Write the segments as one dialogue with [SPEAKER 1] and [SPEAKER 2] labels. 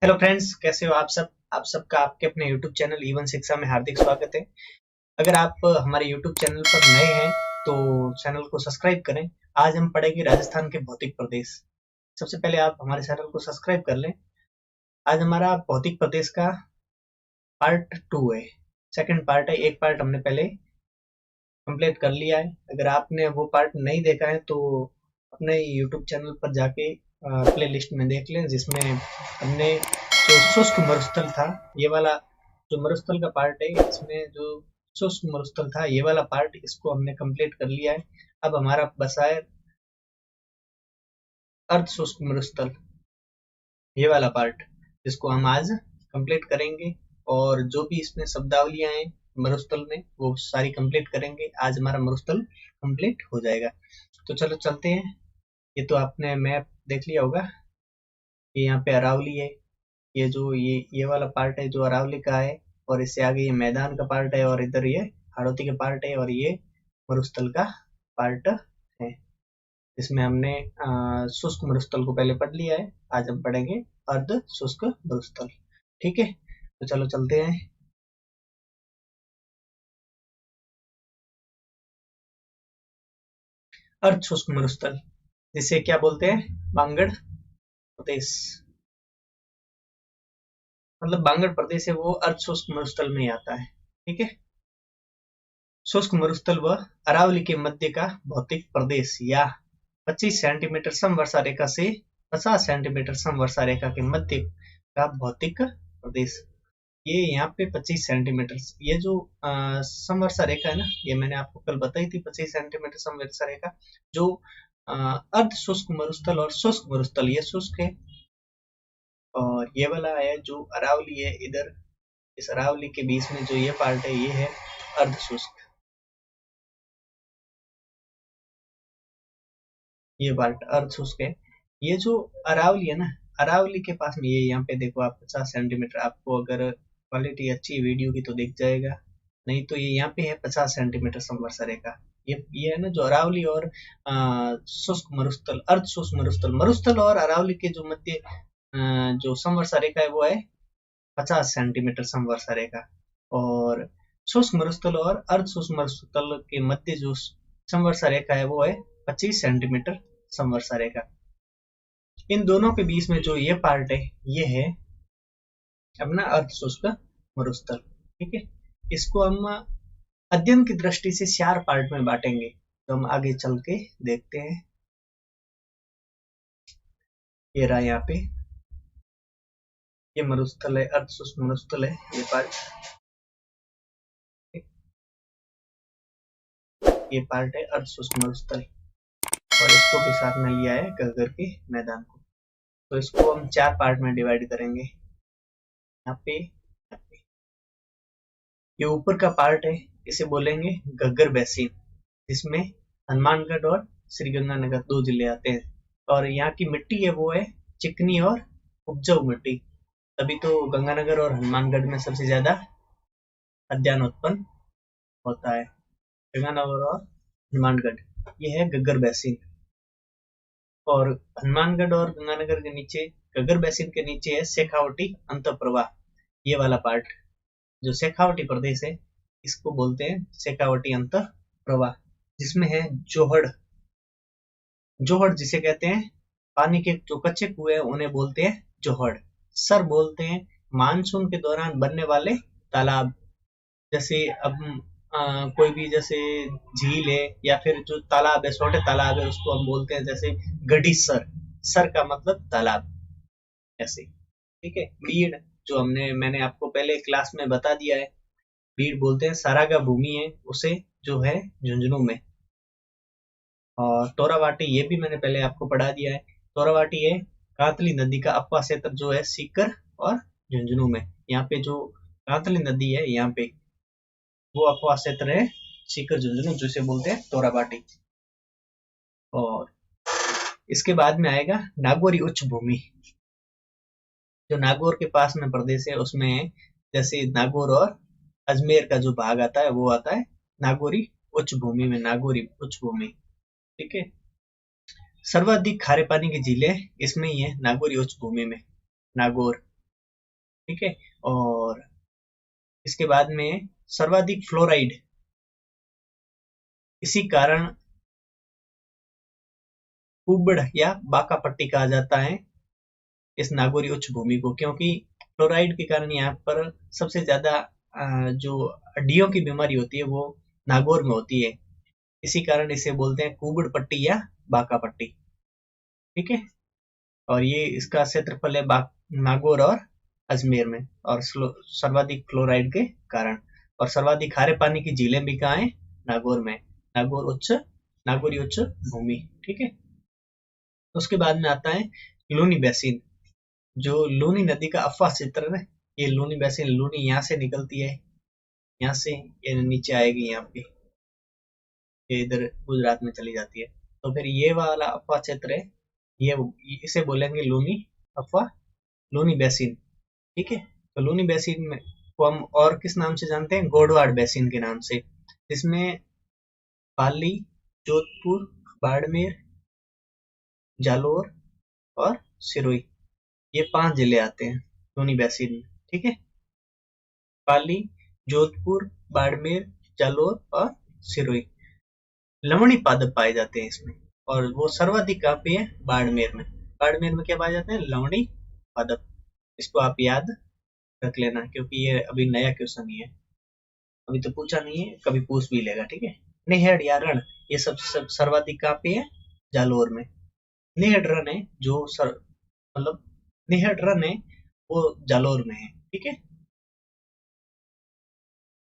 [SPEAKER 1] Hello friends, कैसे हो आप सब। आप सबका आपके अपने यूट्यूब चैनल इवन शिक्षा में हार्दिक स्वागत है। अगर आप हमारे यूट्यूब चैनल पर नए हैं तो चैनल को सब्सक्राइब करें। आज हम पढ़ेंगे राजस्थान के भौतिक प्रदेश। सबसे पहले आप हमारे चैनल को सब्सक्राइब कर लें। आज हमारा भौतिक प्रदेश का पार्ट 2 है। सेकंड पार्ट है। एक पार्ट हमने पहले कंप्लीट कर लिया है। अगर आपने वो पार्ट नहीं देखा है तो अपने यूट्यूब चैनल पर जाके प्ले लिस्ट में देख लें, जिसमें हमने जो शुष्क मरुस्थल था, ये वाला जो मरुस्थल का पार्ट है, इसमें जो शुष्क मरुस्थल था ये वाला पार्ट, इसको हमने कंप्लीट कर लिया है। अब हमारा बसा है अर्ध शुष्क मरुस्थल, ये वाला पार्ट, जिसको हम आज कंप्लीट करेंगे। और जो भी इसमें शब्दावलियां हैं मरुस्थल में, वो सारी कंप्लीट करेंगे। आज हमारा मरुस्थल कंप्लीट हो जाएगा। तो चलो चलते हैं। ये तो आपने मैप देख लिया होगा। ये यहाँ पे अरावली है। ये जो ये वाला पार्ट है जो अरावली का है। और इससे आगे ये मैदान का पार्ट है, और इधर ये हाड़ौती का पार्ट है, और ये मरुस्थल का पार्ट है। इसमें हमने शुष्क मरुस्थल को पहले पढ़ लिया है। आज हम पढ़ेंगे अर्ध शुष्क मरुस्थल। ठीक है, तो चलो चलते हैं। अर्ध शुष्क मरुस्थल, जिसे क्या बोलते हैं, बांगड़ प्रदेश। मतलब बांगड़ प्रदेश है वो अर्ध शुष्क मरुस्थल में ही आता है। ठीक है। शुष्क मरुस्थल व अरावली के मध्य का भौतिक प्रदेश, या 25 सेंटीमीटर समवर्षा रेखा से 50 सेंटीमीटर समवर्षा रेखा के मध्य का भौतिक प्रदेश। ये यहाँ पे 25 सेंटीमीटर, ये जो समवर्षा रेखा है ना, ये मैंने आपको कल बताई थी। 25 सेंटीमीटर समवर्षा रेखा जो अर्ध शुष्क मरुस्थल और शुष्क मरुस्थल, ये शुष्क है। और ये वाला है जो अरावली है, इधर इस अरावली के बीच में जो ये पार्ट है, ये है अर्ध शुष्क। ये पार्ट अर्ध शुष्क है। ये जो अरावली है ना, अरावली के पास में ये यहाँ पे देखो आप, 50 सेंटीमीटर। आपको अगर क्वालिटी अच्छी है वीडियो की तो दिख जाएगा, नहीं तो ये यहाँ पे है 50 सेंटीमीटर समवर्षा रेखा। ये है ना जो अरावली और शुष्क मरुस्थल, अर्ध शुष्क मरुस्थल, मरुस्थल और अरावली के जो मध्य जो समवर्षा रेखा है वो है 50 सेंटीमीटर समवर्षा रेखा। और शुष्क मरुस्थल और अर्ध शुष्क मरुस्थल के मध्य जो समवर्षा रेखा है वो है 25 सेंटीमीटर समवर्षा रेखा। इन दोनों के बीच में जो ये पार्ट है, ये है अपना अर्ध शुष्क मरुस्थल। ठीक है। इसको हम अध्ययन की दृष्टि से 4 पार्ट में बांटेंगे, तो हम आगे चल के देखते हैं। ये रहा यहाँ पे, ये मरुस्थल है, अर्ध शुष्क मरुस्थल है ये पार्ट। ये पार्ट है अर्ध शुष्क मरुस्थल, और इसको भी साथ में लिया है गग्गर के मैदान को। तो इसको हम 4 पार्ट में डिवाइड करेंगे। यहाँ पे ये ऊपर का पार्ट है, इसे बोलेंगे घग्गर बेसिन, जिसमें हनुमानगढ़ और श्रीगंगानगर 2 जिले आते हैं। और यहाँ की मिट्टी है वो है चिकनी और उपजाऊ मिट्टी। तभी तो गंगानगर और हनुमानगढ़ में सबसे ज्यादा खाद्यान्न उत्पन्न होता है। गंगानगर और हनुमानगढ़, ये है घग्गर बेसिन। और हनुमानगढ़ और गंगानगर के नीचे, घग्गर बेसिन के नीचे है शेखावटी अंतःप्रवाह, ये वाला पार्ट। जो शेखावटी प्रदेश है, इसको बोलते हैं शेखावटी अंतःप्रवाह, जिसमें है जोहड़। जोहड़ जिसे कहते हैं, पानी के जो कच्चे कुएं हैं उन्हें बोलते हैं जोहड़। सर बोलते हैं मानसून के दौरान बनने वाले तालाब। जैसे अब कोई भी जैसे झील है या फिर जो तालाब है, छोटे तालाब है, उसको हम बोलते हैं जैसे गढ़ी सर। सर का मतलब तालाब, ऐसे। ठीक है। बीड़, जो मैंने आपको पहले क्लास में बता दिया है, बीड़ बोलते हैं सारागा भूमि है उसे, जो है झुंझुनू में। और तोरावाटी, ये भी मैंने पहले आपको पढ़ा दिया है। तोरावाटी है कातली नदी का अपवा क्षेत्र, जो है सीकर और झुंझुनू में। यहाँ पे जो कातली नदी है, यहाँ पे वो अपवा क्षेत्र है सीकर झुंझुनू, जिसे बोलते हैं तोरावाटी। और इसके बाद में आएगा नागौरी उच्च भूमि, जो नागौर के पास में प्रदेश है उसमें है। जैसे नागौर और अजमेर का जो भाग आता है वो आता है नागौरी उच्च भूमि में, नागौरी उच्च भूमि। ठीक है। सर्वाधिक खारे पानी की झीलें इसमें ही है, नागौर उच्च भूमि में। नागौर, ठीक है। और इसके बाद में सर्वाधिक फ्लोराइड, इसी कारण कुबड़ या बाका पट्टी कहा जाता है इस नागौरी उच्च भूमि को, क्योंकि फ्लोराइड के कारण यहाँ पर सबसे ज्यादा जो हड्डियों की बीमारी होती है वो नागौर में होती है। इसी कारण इसे बोलते हैं कुबड़ पट्टी या बाका पट्टी। ठीक है। और ये इसका क्षेत्रफल है नागौर और अजमेर में, और सर्वाधिक फ्लोराइड के कारण। और सर्वाधिक खारे पानी की झीलें भी कहाँ है? नागौर में। नागौरी उच्च भूमि। ठीक है। उसके बाद में आता है लूनी बेसिन, जो लूनी नदी का अफवाह क्षेत्र है। ये लूनी बेसिन, लूनी यहाँ से निकलती है, यहाँ से ये नीचे आएगी यहाँ पे, ये इधर गुजरात में चली जाती है। तो फिर ये वाला अफवाह क्षेत्र है, ये इसे बोलेंगे लूनी अफवाह, लूनी बेसिन। ठीक है। तो लूनी बेसिन में को हम और किस नाम से जानते हैं? गोडवाड़ बेसिन के नाम से, जिसमें पाली, जोधपुर, बाड़मेर, जालोर और सिरोही, ये 5 जिले आते हैं लूनी बेसिन में। ठीक है। पाली, जोधपुर, बाड़मेर, जालोर और सिरोही, लवणी पादप पाए जाते हैं इसमें। और वो सर्वाधिक कहाँ पे है? बाड़मेर में। बाड़मेर में क्या पाए जाते हैं? लवणी पादप। इसको आप याद रख लेना, क्योंकि ये अभी नया क्वेश्चन ही है, अभी तो पूछा नहीं है, कभी पूछ भी लेगा। ठीक है। निहड़ या रण, ये सब सर्वाधिक कहाँ पे है? जालोर में। निहड़ रन है जो मतलब निहड़ रन है वो जालोर में है। ठीक है।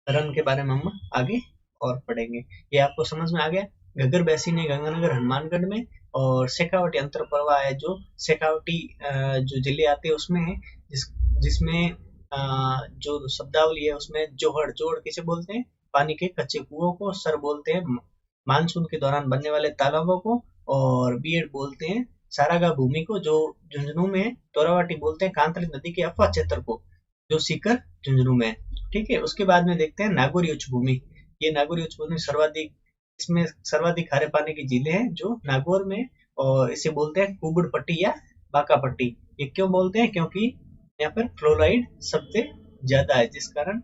[SPEAKER 1] रन के बारे में हम आगे और पढ़ेंगे। ये आपको समझ में आ गया? घग्गर बेसिन है गंगानगर हनुमानगढ़ में, और शेखावटी अंतर प्रवाह है जो शेखावटी जो जिले आते हैं उसमें है, जिसमें जो शब्दावली है उसमें जोहड़, जोहड़ किसे बोलते हैं? पानी के कच्चे कुओं को। सर बोलते हैं मानसून के दौरान बनने वाले तालाबों को। और बीएड बोलते हैं सारागा भूमि को, जो झुंझुनू में है। तोरावाटी बोलते हैं कांतली नदी के अफवाह क्षेत्र को, जो सीकर झुंझुनू में है। ठीक है। उसके बाद में देखते हैं नागौरी उच्च भूमि। ये नागौरी उच्च भूमि सर्वाधिक, इसमें सर्वाधिक खारे पानी की झीलें हैं जो नागौर में, और इसे बोलते हैं कुबड़ पट्टी या बाका पट्टी। ये क्यों बोलते हैं? क्योंकि यहाँ पर फ्लोराइड सबसे ज्यादा है, जिस कारण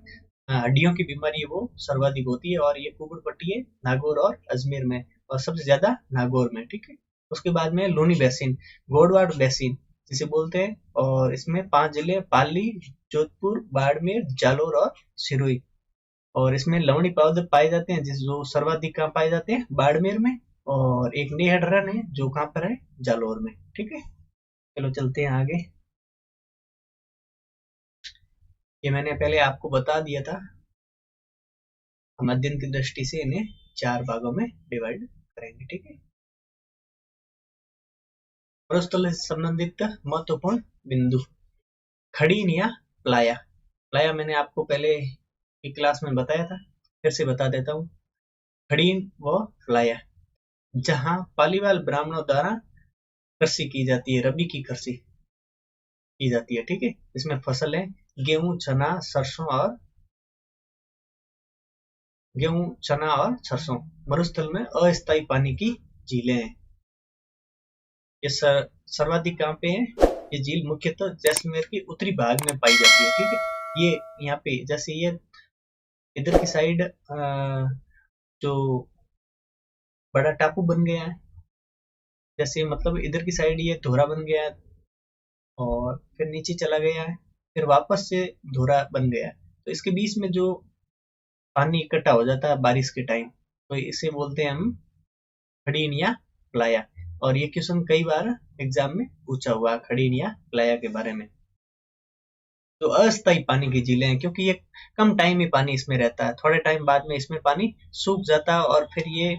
[SPEAKER 1] हड्डियों की बीमारी है वो सर्वाधिक होती है। और ये कुबड़ पट्टी है नागौर और अजमेर में, और सबसे ज्यादा नागौर में। ठीक है। उसके बाद में लूनी बेसिन, गोडवाड़ बेसिन जिसे बोलते हैं, और इसमें 5 जिले पाली, जोधपुर, बाड़मेर, जालोर और सिरोही। और इसमें लवणी पाउडर पाए जाते हैं, जिस जो सर्वाधिक कहाँ पाए जाते हैं? बाड़मेर में। और एक निहड़ है जो कहाँ पर है? जालोर में। ठीक है। चलो चलते हैं आगे। ये मैंने पहले आपको बता दिया था, हम अध्ययन की दृष्टि से इन्हें 4 भागों में डिवाइड करेंगे। ठीक है। मरुस्थल से संबंधित महत्वपूर्ण बिंदु, खड़ीन या प्लाया। प्लाया मैंने आपको पहले की क्लास में बताया था, फिर से बता देता हूँ। खड़ीन व प्लाया, जहाँ पालीवाल ब्राह्मणों द्वारा कृषि की जाती है, रबी की कृषि की जाती है। ठीक है। इसमें फसल है गेहूं, चना, सरसों। मरुस्थल में अस्थायी पानी की झीलें हैं। ये सर्वाधिक कहाँ पे है? ये झील मुख्यतः जैसलमेर के उत्तरी भाग में पाई जाती है। ठीक है। ये यहाँ पे जैसे ये इधर की साइड जो बड़ा टापू बन गया है, जैसे मतलब इधर की साइड ये धोरा बन गया है, और फिर नीचे चला गया है, फिर वापस से धोरा बन गया है। तो इसके बीच में जो पानी इकट्ठा हो जाता है बारिश के टाइम, तो इसे बोलते हैं हम खड़ीन या प्लाया। और ये क्वेश्चन कई बार एग्जाम में पूछा हुआ है खड़ीन या प्लाया के बारे में। तो अस्थायी पानी की झीलें हैं, क्योंकि ये कम टाइम ही पानी इसमें रहता है, थोड़े टाइम बाद में इसमें पानी सूख जाता है। और फिर ये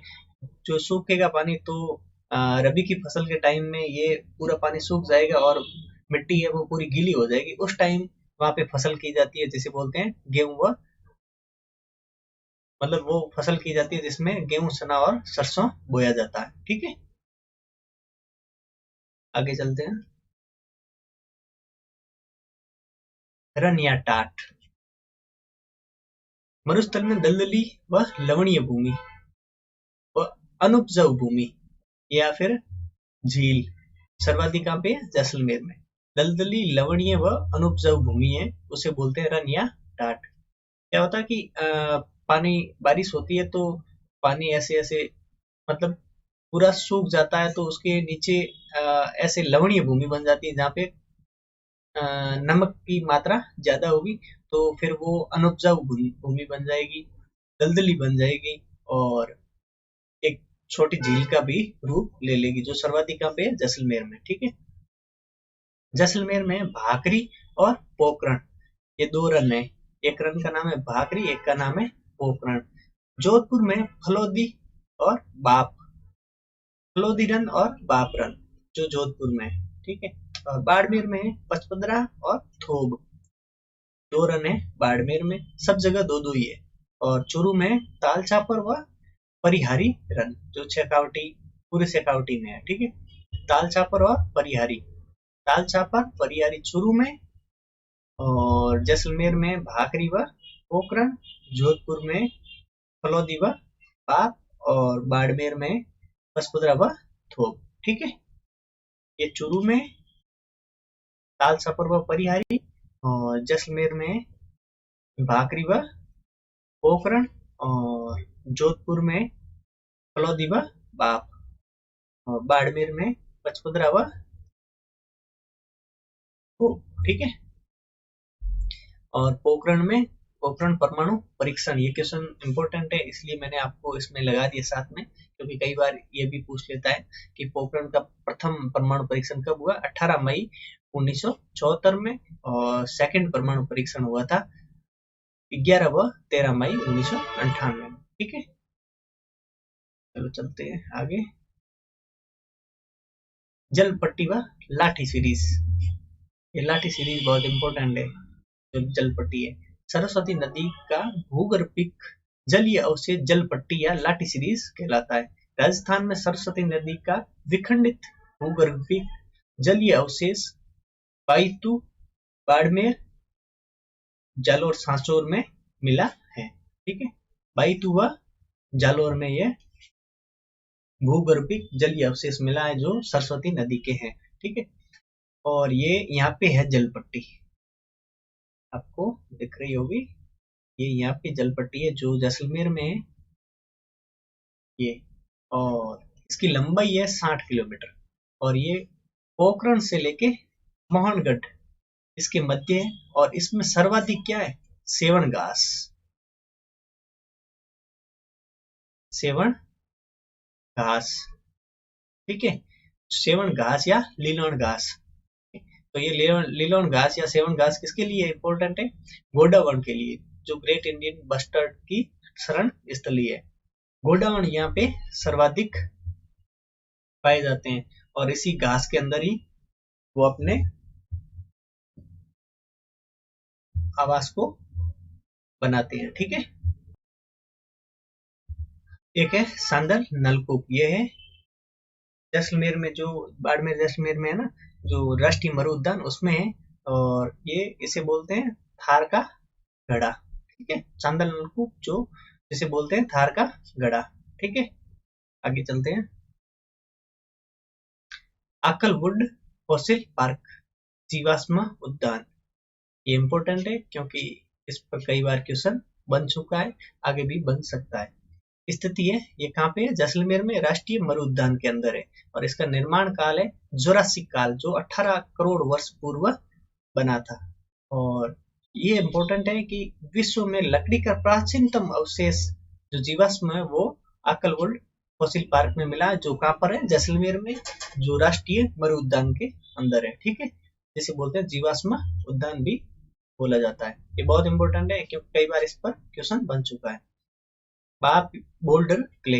[SPEAKER 1] जो सूखेगा पानी, तो रबी की फसल के टाइम में ये पूरा पानी सूख जाएगा और मिट्टी है वो पूरी गीली हो जाएगी। उस टाइम वहां पे फसल की जाती है, जिसे बोलते हैं गेहूं व मतलब वो फसल की जाती है जिसमें गेहूं, चना और सरसों बोया जाता है। ठीक है। आगे चलते हैं। रन या टाट, मरुस्थल में दलदली व लवणीय भूमि व अनुपजाऊ भूमि या फिर झील, सर्वाधिक कहाँ पे है? जैसलमेर में। दलदली, लवणीय व अनुपजाऊ भूमि है, उसे बोलते हैं रन या टाट। क्या होता है कि पानी, बारिश होती है तो पानी ऐसे ऐसे मतलब पूरा सूख जाता है, तो उसके नीचे ऐसे लवणीय भूमि बन जाती है जहाँ पे नमक की मात्रा ज्यादा होगी, तो फिर वो अनउपजाऊ भूमि बन जाएगी, दलदली बन जाएगी, और एक छोटी झील का भी रूप ले लेगी, जो सर्वाधिक कहाँ पे है, जैसलमेर में। ठीक है, जैसलमेर में भाकरी और पोखरण, ये दो रन है। एक रन का नाम है भाकरी, एक का नाम है पोखरण। जोधपुर में फलोदी और बाप, फलोदी रन और बाप रन, जो जोधपुर में है। ठीक है, और बाड़मेर में है पचपदरा और थोब, दो रन है बाड़मेर में। सब जगह दो दो ही है। और चूरू में ताल छापर व परिहारी रन, जो शेखावटी, पूरे शेखावटी में है। ठीक है, ताल छापर और परिहारी, ताल छापर परिहारी चूरू में, और जैसलमेर में भाकरी व पोखरण, जोधपुर में फलोदी व पाप, और बाड़मेर में पचपदरा व थोप। ठीक है, ये चूरू में ताल छापर व परिहारी, और जैसलमेर में भाकरी व पोखरण, और जोधपुर में फलोदी व बाप, और बाड़मेर में पचपदरा व थोप। ठीक है, और पोखरण में पोखरण परमाणु परीक्षण, ये क्वेश्चन इंपॉर्टेंट है, इसलिए मैंने आपको इसमें लगा दिया साथ में, क्योंकि कई बार ये भी पूछ लेता है कि पोखरण का प्रथम परमाणु परीक्षण कब हुआ। 18 मई 1974 में, और सेकंड परमाणु परीक्षण हुआ था 11 व 13 मई 1998 में। ठीक है, चलो चलते हैं आगे। जल पट्टी व लाठी सीरीज, ये लाठी सीरीज बहुत इंपॉर्टेंट है। जो जल पट्टी है, सरस्वती नदी का भूगर्भिक जलीय अवशेष जल पट्टी या लाठी सीरीज कहलाता है। राजस्थान में सरस्वती नदी का विखंडित भूगर्भिक जलीय अवशेष पाइतू, बाड़मेर, जालोर, सांचौर में मिला है। ठीक है, बाइतू व जालोर में ये भूगर्भिक जलीय अवशेष मिला है, जो सरस्वती नदी के हैं। ठीक है, और ये यहाँ पे है जल पट्टी, आपको दिख रही होगी, ये यहाँ पे जल पट्टी है जो जैसलमेर में है ये, और इसकी लंबाई है 60 किलोमीटर, और ये पोखरण से लेके मोहनगढ़ इसके मध्य है, और इसमें सर्वाधिक क्या है, सेवन घास, सेवन घास। ठीक है, सेवन घास या लीलन घास। तो ये लीलन घास या सेवन घास किसके लिए इंपॉर्टेंट है, गोडावण के लिए, जो ग्रेट इंडियन बस्टर्ड की शरण स्थली है। गोडावण यहाँ पे सर्वाधिक पाए जाते हैं, और इसी घास के अंदर ही वो अपने आवास को बनाते हैं। ठीक है, एक है सांदल नलकूप, ये है जैसलमेर में, जो बाड़मेर जैसलमेर में है ना, जो राष्ट्रीय मरु उद्यान उसमें है, और ये इसे बोलते हैं थार का गड़ा। ठीक है, सांदल नलकूप, जो जिसे बोलते हैं थार का गड़ा। ठीक है, आगे चलते हैं। आकलवुड फॉसिल पार्क, जीवाश्म उद्यान, ये इंपॉर्टेंट है क्योंकि इस पर कई बार क्वेश्चन बन चुका है, आगे भी बन सकता है। स्थिति है ये कहाँ पे है, जैसलमेर में राष्ट्रीय मरु उद्यान के अंदर है, और इसका निर्माण काल है जुरासिक काल, जो 18 करोड़ वर्ष पूर्व बना था। और ये इंपॉर्टेंट है कि विश्व में लकड़ी का प्राचीनतम अवशेष जो जीवाश्म है, वो आकलवुड फॉसिल पार्क में मिला, जो कहाँ पर है, जैसलमेर में, जो राष्ट्रीय मरु उद्यान के अंदर है। ठीक है, जिसे बोलते हैं जीवाश्म उद्यान भी बोला जाता है। ये बहुत इंपॉर्टेंट है क्योंकि कई बार इस पर क्वेश्चन बन चुका है। बाप बोल्डर क्ले,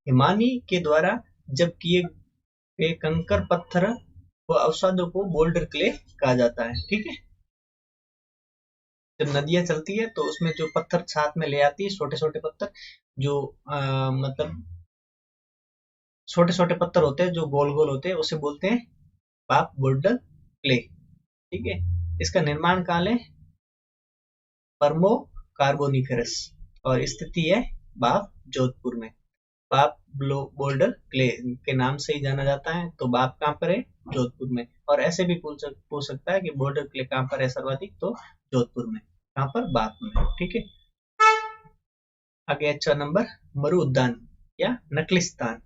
[SPEAKER 1] हिमानी के द्वारा जब किए गए कंकर पत्थर व अवसादों को बोल्डर क्ले कहा जाता है। ठीक है, जब नदियां चलती है तो उसमें जो पत्थर साथ में ले आती है, छोटे छोटे पत्थर, जो मतलब छोटे छोटे पत्थर होते हैं जो गोल गोल होते हैं, उसे बोलते हैं बाप बोल्डर क्ले। ठीक है, इसका निर्माण काल है परमो कार्बोनिफेरस, और स्थिति है बाप जोधपुर में। बाप बोल्डर क्ले के नाम से ही जाना जाता है। तो बाप कहाँ पर है? जोधपुर में। और ऐसे भी पूछ सकता है कि बोल्डर क्ले कहाँ पर है सर्वाधिक? तो जोधपुर में। कहाँ पर? बाप में। ठीक है। आगे 6 नंबर, मरु उद्यान या नकलिस्तान।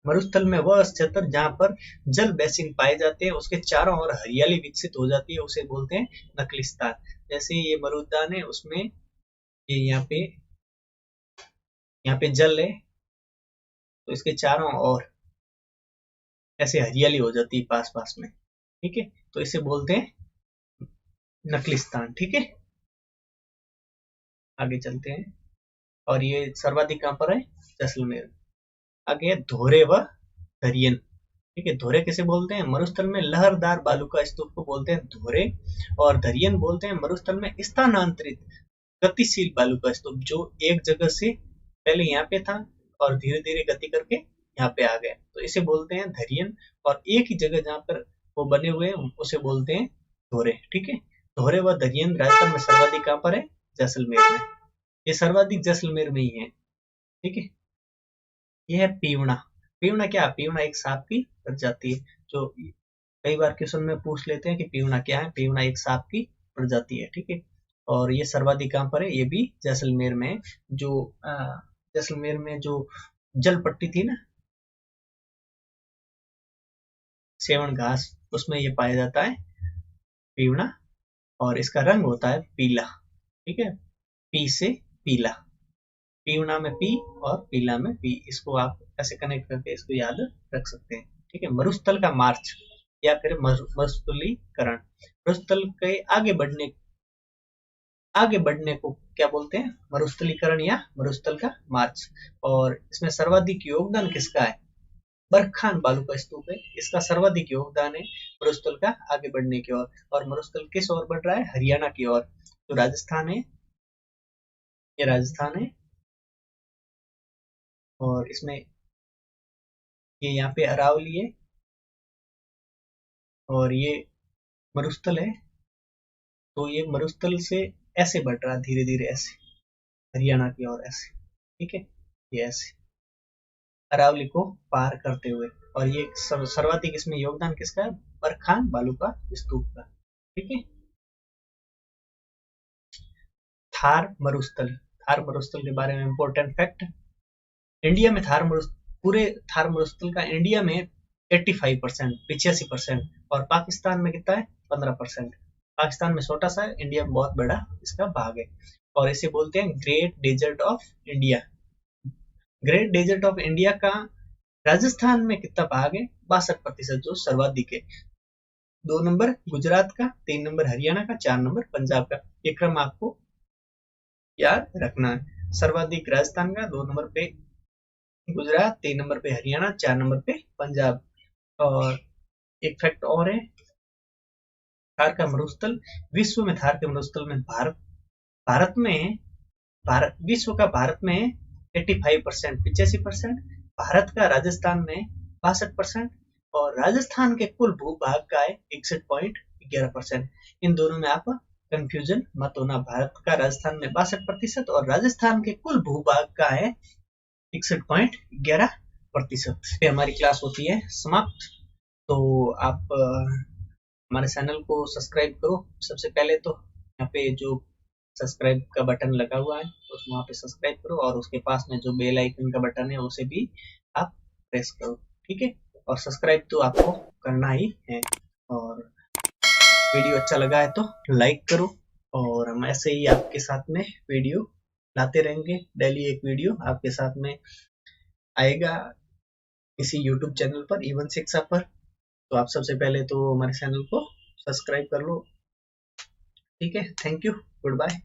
[SPEAKER 1] मरुस्थल में वह क्षेत्र जहाँ पर जल बेसिन पाए जाते हैं, उसके चारों ओर हरियाली विकसित हो जाती है, उसे बोलते हैं नकलिस्तान। जैसे ये मरु उद्यान है, उसमें ये यहाँ पे जल है, तो इसके चारों ओर ऐसे हरियाली हो जाती है पास पास में। ठीक है, तो इसे बोलते हैं नकलिस्तान। ठीक है, आगे चलते हैं। और ये सर्वाधिक कहाँ पर है? जैसलमेर। आगे धोरे व दरियन। ठीक है, धोरे किसे बोलते हैं? मरुस्थल में लहरदार बालू का स्तूप को बोलते हैं धोरे। और दरियन बोलते हैं मरुस्थल में स्थानांतरित गतिशील बालू का स्तूप, जो एक जगह से पहले यहाँ पे था और धीरे धीरे गति करके यहाँ पे आ गया, तो इसे बोलते हैं धरियन। और एक ही जगह जहाँ पर वो बने हुए हैं उसे बोलते हैं धोरे। ठीक है, धोरे व दरियन राजस्थान में सर्वाधिक कहाँ पर है? जैसलमेर में। ये सर्वाधिक जैसलमेर में ही है। ठीक है, ये है पीवना। पीवना क्या? पीवना एक सांप की प्रजाति है, जो कई बार क्वेश्चन में पूछ लेते हैं कि पीवना क्या है। पीवना एक सांप की प्रजाति है। ठीक है, और ये सर्वाधिक कहाँ पर है? ये भी जैसलमेर में। जो जैसलमेर में जो जल पट्टी थी ना, सेवन घास, उसमें ये पाया जाता है पीवना। और इसका रंग होता है पीला। ठीक है, पी से पीला। पीवना में पी और पीला में पी, इसको आप ऐसे कनेक्ट करके इसको याद रख सकते हैं। ठीक है, मरुस्थल का मार्च या फिर मरुस्थलीकरण। मरुस्थल के आगे बढ़ने को क्या बोलते हैं? मरुस्थलीकरण या मरुस्थल का मार्च। और इसमें सर्वाधिक योगदान किसका है? बरखान बालू का स्तूप है, इसका सर्वाधिक योगदान है मरुस्थल का आगे बढ़ने की ओर। और मरुस्थल किस ओर बढ़ रहा है? हरियाणा की ओर। तो राजस्थान है, ये राजस्थान है। और इसमें ये यहाँ पे अरावली है, और ये मरुस्थल है। तो ये मरुस्थल से ऐसे बढ़ रहा है धीरे धीरे, ऐसे हरियाणा की ओर ऐसे। ठीक है, ये ऐसे अरावली को पार करते हुए। और ये सर्वाधिक इसमें योगदान किसका है? बरखान बालू का स्तूप का। ठीक है, थार मरुस्थल के बारे में इंपॉर्टेंट फैक्ट। इंडिया में पूरे थार मरुस्थल का इंडिया में 85%, 85%। और पाकिस्तान में कितना है? 15%। पाकिस्तान में छोटा सा है, इंडिया में बहुत बड़ा इसका भाग है। और इसे बोलते हैं great desert of India. Great desert of India का राजस्थान में कितना भाग है? 62%, जो सर्वाधिक है। 2 नंबर गुजरात का, 3 नंबर हरियाणा का, 4 नंबर पंजाब का। ये क्रम आपको याद रखना है। सर्वाधिक राजस्थान का, 2 नंबर पे गुजरात, 3 नंबर पे हरियाणा, 4 नंबर पे पंजाब। और एक फैक्ट और है, थार का मरुस्थल विश्व में, थार के मरुस्थल में भारत में विश्व का भारत में 85%, 85%। भारत का राजस्थान में 62%। और राजस्थान के कुल भूभाग का है 61.11%। इन दोनों में आप कंफ्यूजन मत होना। भारत का राजस्थान में 62% और राजस्थान के कुल भूभाग का है 61.11%। पे हमारी क्लास होती है समाप्त। तो आप हमारे चैनल को सब्सक्राइब करो। सबसे पहले तो यहाँ पे जो सब्सक्राइब का बटन लगा हुआ है, उस वहाँ पे सब्सक्राइब करो, और उसके पास में जो बेल आइकन का बटन है उसे भी आप प्रेस करो। ठीक है, और सब्सक्राइब तो आपको करना ही है। और वीडियो अच्छा लगा है तो लाइक करो, और हम ऐसे ही आपके साथ में वीडियो लाते रहेंगे। डेली एक वीडियो आपके साथ में आएगा इसी यूट्यूब चैनल पर, इवन शिक्षा पर। तो आप सबसे पहले तो हमारे चैनल को सब्सक्राइब कर लो। ठीक है, थैंक यू, गुड बाय।